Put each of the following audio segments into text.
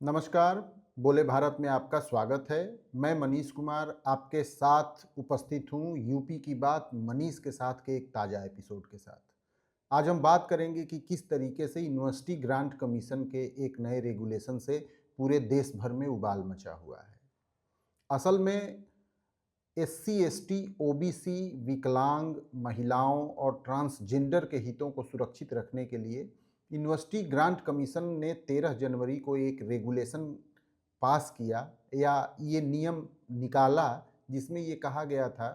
नमस्कार, बोले भारत में आपका स्वागत है। मैं मनीष कुमार आपके साथ उपस्थित हूँ यूपी की बात मनीष के साथ के एक ताज़ा एपिसोड के साथ। आज हम बात करेंगे कि किस तरीके से यूनिवर्सिटी ग्रांट कमीशन के एक नए रेगुलेशन से पूरे देश भर में उबाल मचा हुआ है। असल में एससी, एसटी, ओबीसी, विकलांग, महिलाओं और ट्रांसजेंडर के हितों को सुरक्षित रखने के लिए यूनिवर्सिटी ग्रांट कमीशन ने 13 जनवरी को एक रेगुलेशन पास किया या ये नियम निकाला, जिसमें ये कहा गया था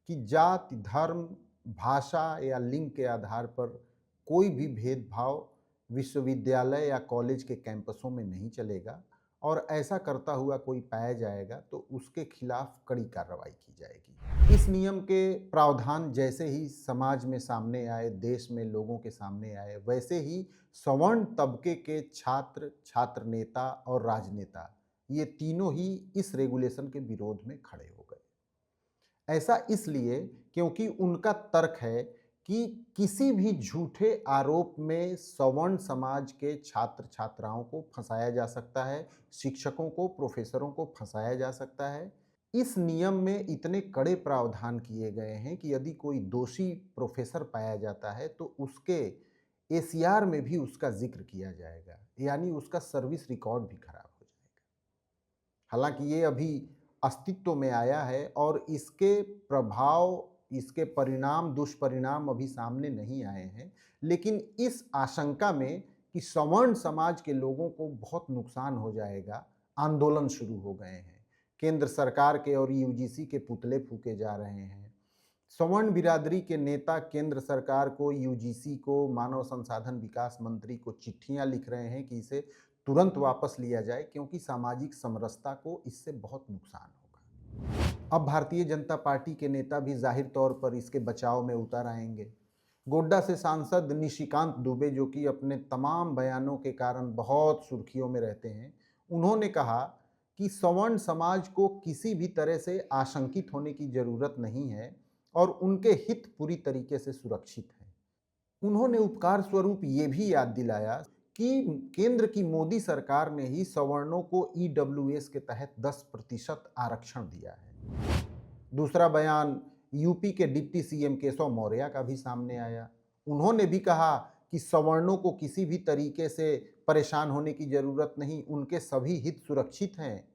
कि जाति, धर्म, भाषा या लिंग के आधार पर कोई भी भेदभाव विश्वविद्यालय या कॉलेज के कैंपसों में नहीं चलेगा और ऐसा करता हुआ कोई पाया जाएगा तो उसके खिलाफ कड़ी कार्रवाई की जाएगी। इस नियम के प्रावधान जैसे ही समाज में सामने आए, देश में लोगों के सामने आए, वैसे ही सवर्ण तबके के छात्र, छात्र नेता और राजनेता ये तीनों ही इस रेगुलेशन के विरोध में खड़े हो गए। ऐसा इसलिए क्योंकि उनका तर्क है कि किसी भी झूठे आरोप में सवर्ण समाज के छात्र छात्राओं को फंसाया जा सकता है, शिक्षकों को, प्रोफेसरों को फंसाया जा सकता है। इस नियम में इतने कड़े प्रावधान किए गए हैं कि यदि कोई दोषी प्रोफेसर पाया जाता है तो उसके एसीआर में भी उसका जिक्र किया जाएगा, यानी उसका सर्विस रिकॉर्ड भी खराब हो जाएगा। हालांकि ये अभी अस्तित्व में आया है और इसके प्रभाव, इसके परिणाम, दुष्परिणाम अभी सामने नहीं आए हैं, लेकिन इस आशंका में कि सवर्ण समाज के लोगों को बहुत नुकसान हो जाएगा, आंदोलन शुरू हो गए हैं। केंद्र सरकार के और यूजीसी के पुतले फूके जा रहे हैं। सवर्ण बिरादरी के नेता केंद्र सरकार को, यूजीसी को, मानव संसाधन विकास मंत्री को चिट्ठियां लिख रहे हैं कि इसे तुरंत वापस लिया जाए क्योंकि सामाजिक समरसता को इससे बहुत नुकसान होगा। अब भारतीय जनता पार्टी के नेता भी जाहिर तौर पर इसके बचाव में उतर आएंगे। गोड्डा से सांसद निशिकांत दुबे, जो कि अपने तमाम बयानों के कारण बहुत सुर्खियों में रहते हैं, उन्होंने कहा कि सवर्ण समाज को किसी भी तरह से आशंकित होने की जरूरत नहीं है और उनके हित पूरी तरीके से सुरक्षित हैं। उन्होंने उपकार स्वरूप ये भी याद दिलाया कि केंद्र की मोदी सरकार ने ही सवर्णों को ईडब्ल्यूएस के तहत 10% आरक्षण दिया है। दूसरा बयान यूपी के डिप्टी सीएम केशव मौर्य का भी सामने आया। उन्होंने भी कहा कि सवर्णों को किसी भी तरीके से परेशान होने की जरूरत नहीं, उनके सभी हित सुरक्षित हैं।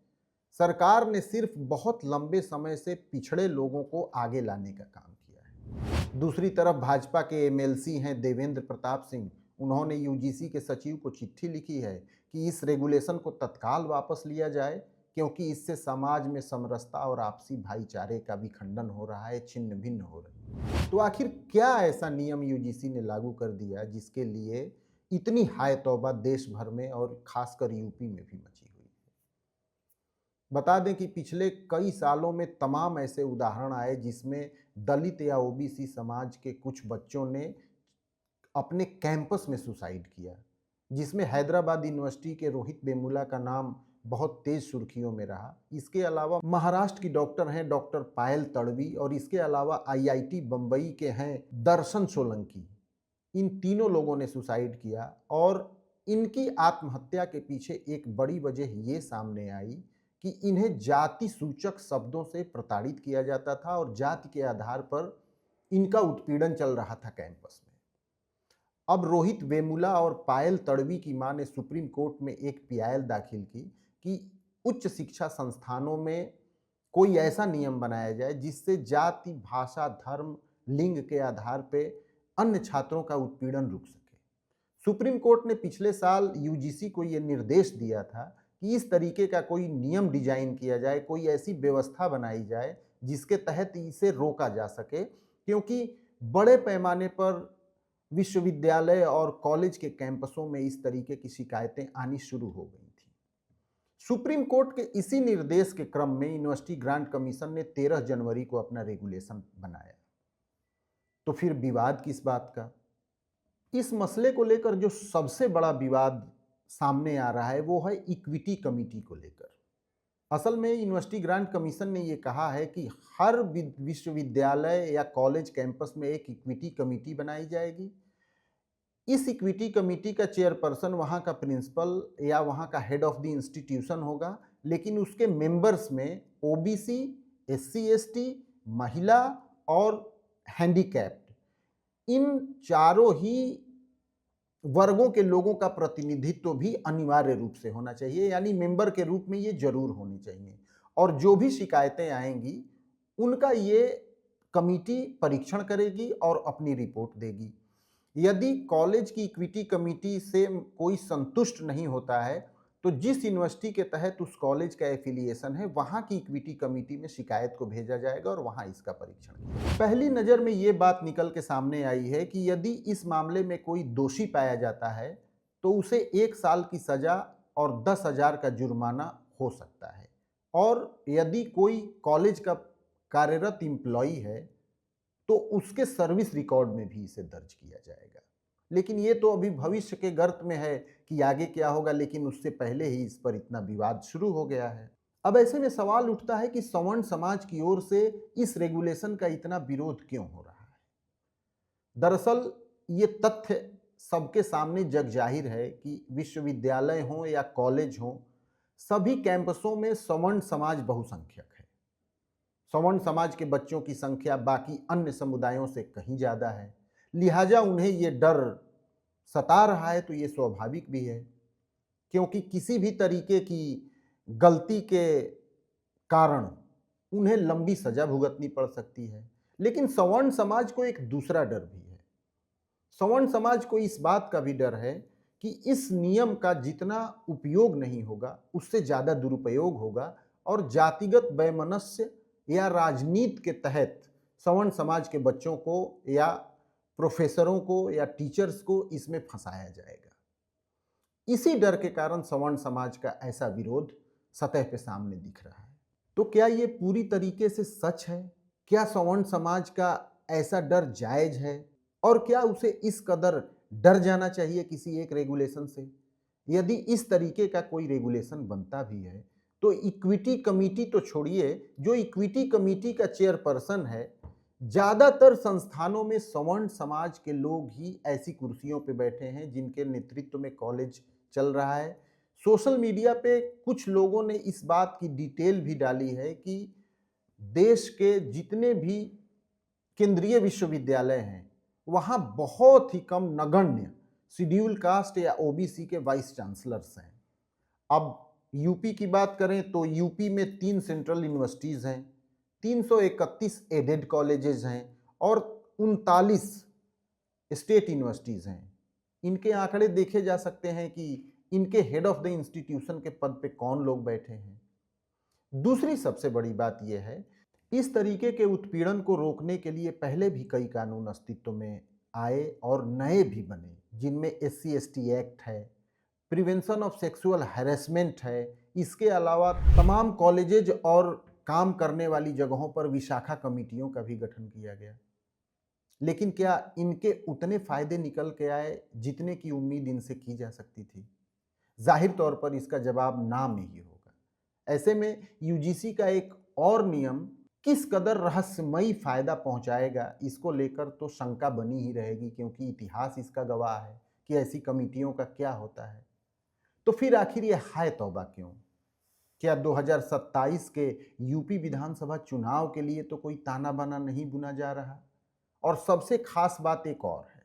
सरकार ने सिर्फ बहुत लंबे समय से पिछड़े लोगों को आगे लाने का काम किया है। दूसरी तरफ भाजपा के एमएलसी हैं देवेंद्र प्रताप सिंह। उन्होंने यूजीसी के सचिव को चिट्ठी लिखी है कि इस रेगुलेशन को तत्काल वापस लिया जाए क्योंकि इससे समाज में समरसता और आपसी भाईचारे का भी खंडन हो रहा है, छिन्न भिन्न हो रही है। तो आखिर क्या ऐसा नियम यूजीसी ने लागू कर दिया जिसके लिए इतनी हाय तौबा देश भर में और खासकर यूपी में भी मची हुई है? बता दें कि पिछले कई सालों में तमाम ऐसे उदाहरण आए जिसमें दलित या ओबीसी समाज के कुछ बच्चों ने अपने कैंपस में सुसाइड किया, जिसमें हैदराबाद यूनिवर्सिटी के रोहित वेमुला का नाम बहुत तेज सुर्खियों में रहा। इसके अलावा महाराष्ट्र की डॉक्टर हैं डॉक्टर पायल तड़वी, और इसके अलावा आईआईटी बम्बई के हैं दर्शन सोलंकी। इन तीनों लोगों ने सुसाइड किया और इनकी आत्महत्या के पीछे एक बड़ी वजह ये सामने आई कि इन्हें जाति सूचक शब्दों से प्रताड़ित किया जाता था और जाति के आधार पर इनका उत्पीड़न चल रहा था कैंपस में। अब रोहित वेमुला और पायल तड़वी की मां ने सुप्रीम कोर्ट में एक पीआईएल दाखिल की कि उच्च शिक्षा संस्थानों में कोई ऐसा नियम बनाया जाए जिससे जाति, भाषा, धर्म, लिंग के आधार पर अन्य छात्रों का उत्पीड़न रुक सके। सुप्रीम कोर्ट ने पिछले साल यूजीसी को यह निर्देश दिया था कि इस तरीके का कोई नियम डिजाइन किया जाए, कोई ऐसी व्यवस्था बनाई जाए जिसके तहत इसे रोका जा सके, क्योंकि बड़े पैमाने पर विश्वविद्यालय और कॉलेज के कैंपसों में इस तरीके की शिकायतें आनी शुरू हो गई थी। सुप्रीम कोर्ट के इसी निर्देश के क्रम में यूनिवर्सिटी ग्रांट कमीशन ने 13 जनवरी को अपना रेगुलेशन बनाया। तो फिर विवाद किस बात का? इस मसले को लेकर जो सबसे बड़ा विवाद सामने आ रहा है वो है इक्विटी कमेटी को लेकर। असल में यूनिवर्सिटी ग्रांट कमीशन ने ये कहा है कि हर विश्वविद्यालय या कॉलेज कैंपस में एक इक्विटी कमेटी बनाई जाएगी इस इक्विटी कमेटी का चेयरपर्सन वहाँ का प्रिंसिपल या वहाँ का हेड ऑफ द इंस्टीट्यूशन होगा, लेकिन उसके मेंबर्स में ओबीसी, एससी एसटी, महिला और हैंडीकैप्ड इन चारों ही वर्गों के लोगों का प्रतिनिधित्व भी अनिवार्य रूप से होना चाहिए, यानी मेंबर के रूप में ये जरूर होनी चाहिए। और जो भी शिकायतें आएंगी उनका ये कमेटी परीक्षण करेगी और अपनी रिपोर्ट देगी। यदि कॉलेज की इक्विटी कमेटी से कोई संतुष्ट नहीं होता है तो जिस यूनिवर्सिटी के तहत उस कॉलेज का एफिलिएशन है वहाँ की इक्विटी कमेटी में शिकायत को भेजा जाएगा और वहाँ इसका परीक्षण किया। पहली नज़र में ये बात निकल के सामने आई है कि यदि इस मामले में कोई दोषी पाया जाता है तो उसे 1 साल की सजा और 10,000 का जुर्माना हो सकता है, और यदि कोई कॉलेज का कार्यरत एम्प्लॉई है तो उसके सर्विस रिकॉर्ड में भी इसे दर्ज किया जाएगा। लेकिन ये तो अभी भविष्य के गर्त में है कि आगे क्या होगा, लेकिन उससे पहले ही इस पर इतना विवाद शुरू हो गया है। अब ऐसे में सवाल उठता है कि सवर्ण समाज की ओर से इस रेगुलेशन का इतना विरोध क्यों हो रहा है। दरअसल ये तथ्य सबके सामने जग जाहिर है कि विश्वविद्यालय हो या कॉलेज हो, सभी कैंपसों में सवर्ण समाज बहुसंख्यक है। सवर्ण समाज के बच्चों की संख्या बाकी अन्य समुदायों से कहीं ज़्यादा है, लिहाजा उन्हें ये डर सता रहा है। तो ये स्वाभाविक भी है, क्योंकि किसी भी तरीके की गलती के कारण उन्हें लंबी सजा भुगतनी पड़ सकती है। लेकिन सवर्ण समाज को एक दूसरा डर भी है। सवर्ण समाज को इस बात का भी डर है कि इस नियम का जितना उपयोग नहीं होगा उससे ज़्यादा दुरुपयोग होगा और जातिगत वैमनस्य या राजनीति के तहत सवर्ण समाज के बच्चों को या प्रोफेसरों को या टीचर्स को इसमें फंसाया जाएगा। इसी डर के कारण सवर्ण समाज का ऐसा विरोध सतह पे सामने दिख रहा है। तो क्या ये पूरी तरीके से सच है? क्या सवर्ण समाज का ऐसा डर जायज है? और क्या उसे इस कदर डर जाना चाहिए किसी एक रेगुलेशन से? यदि इस तरीके का कोई रेगुलेशन बनता भी है तो इक्विटी कमेटी तो छोड़िए, जो इक्विटी कमेटी का चेयरपर्सन है, ज़्यादातर संस्थानों में सवर्ण समाज के लोग ही ऐसी कुर्सियों पे बैठे हैं जिनके नेतृत्व में कॉलेज चल रहा है। सोशल मीडिया पे कुछ लोगों ने इस बात की डिटेल भी डाली है कि देश के जितने भी केंद्रीय विश्वविद्यालय हैं वहाँ बहुत ही कम नगण्य शेड्यूल कास्ट या ओबीसी के वाइस चांसलर्स हैं। अब यूपी की बात करें तो यूपी में 3 सेंट्रल यूनिवर्सिटीज़ हैं, 331 एडेड कॉलेजेस हैं और 39 स्टेट यूनिवर्सिटीज़ हैं। इनके आंकड़े देखे जा सकते हैं कि इनके हेड ऑफ द इंस्टीट्यूशन के पद पे कौन लोग बैठे हैं। दूसरी सबसे बड़ी बात यह है, इस तरीके के उत्पीड़न को रोकने के लिए पहले भी कई कानून अस्तित्व में आए और नए भी बने, जिनमें SC/ST एक्ट है, प्रिवेंशन ऑफ सेक्सुअल हैरेसमेंट है। इसके अलावा तमाम कॉलेजेज और काम करने वाली जगहों पर विशाखा कमेटियों का भी गठन किया गया। लेकिन क्या इनके उतने फायदे निकल के आए जितने की उम्मीद इनसे की जा सकती थी? जाहिर तौर पर इसका जवाब ना में ही होगा। ऐसे में यूजीसी का एक और नियम किस कदर रहस्यमयी फायदा पहुंचाएगा, इसको लेकर तो शंका बनी ही रहेगी, क्योंकि इतिहास इसका गवाह है कि ऐसी कमेटियों का क्या होता है। तो फिर आखिर ये हाय तौबा क्यों? क्या 2027 के यूपी विधानसभा चुनाव के लिए तो कोई ताना बाना नहीं बुना जा रहा? और सबसे खास बात एक और है,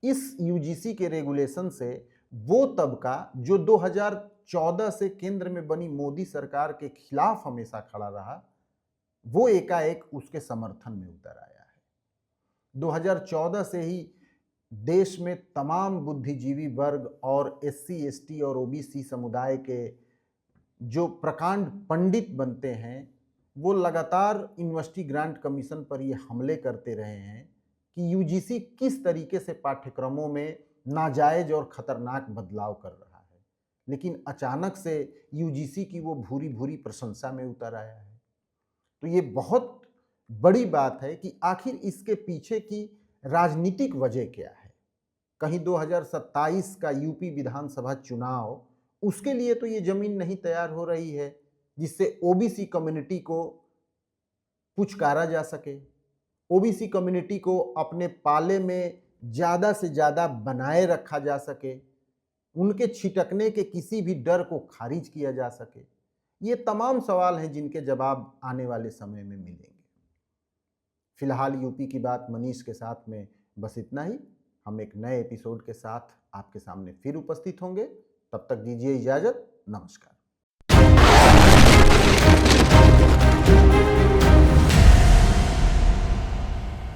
इस यूजीसी के रेगुलेशन से वो तबका जो 2014 से केंद्र में बनी मोदी सरकार के खिलाफ हमेशा खड़ा रहा, वो एकाएक उसके समर्थन में उतर आया है। 2014 से ही देश में तमाम बुद्धिजीवी वर्ग और SC/ST और OBC समुदाय के जो प्रकांड पंडित बनते हैं, वो लगातार यूनिवर्सिटी ग्रांट कमीशन पर ये हमले करते रहे हैं कि यूजीसी किस तरीके से पाठ्यक्रमों में नाजायज और खतरनाक बदलाव कर रहा है। लेकिन अचानक से यूजीसी की वो भूरी भूरी प्रशंसा में उतर आया है। तो ये बहुत बड़ी बात है कि आखिर इसके पीछे की राजनीतिक वजह क्या है। कहीं 2027 का यूपी विधानसभा चुनाव, उसके लिए तो ये जमीन नहीं तैयार हो रही है जिससे ओबीसी कम्युनिटी को पुचकारा जा सके, ओबीसी कम्युनिटी को अपने पाले में ज़्यादा से ज़्यादा बनाए रखा जा सके, उनके छिटकने के किसी भी डर को खारिज किया जा सके। ये तमाम सवाल हैं जिनके जवाब आने वाले समय में मिलेंगे। फिलहाल यूपी की बात मनीष के साथ में बस इतना ही। हम एक नए एपिसोड के साथ आपके सामने फिर उपस्थित होंगे। तब तक दीजिए इजाज़त। नमस्कार।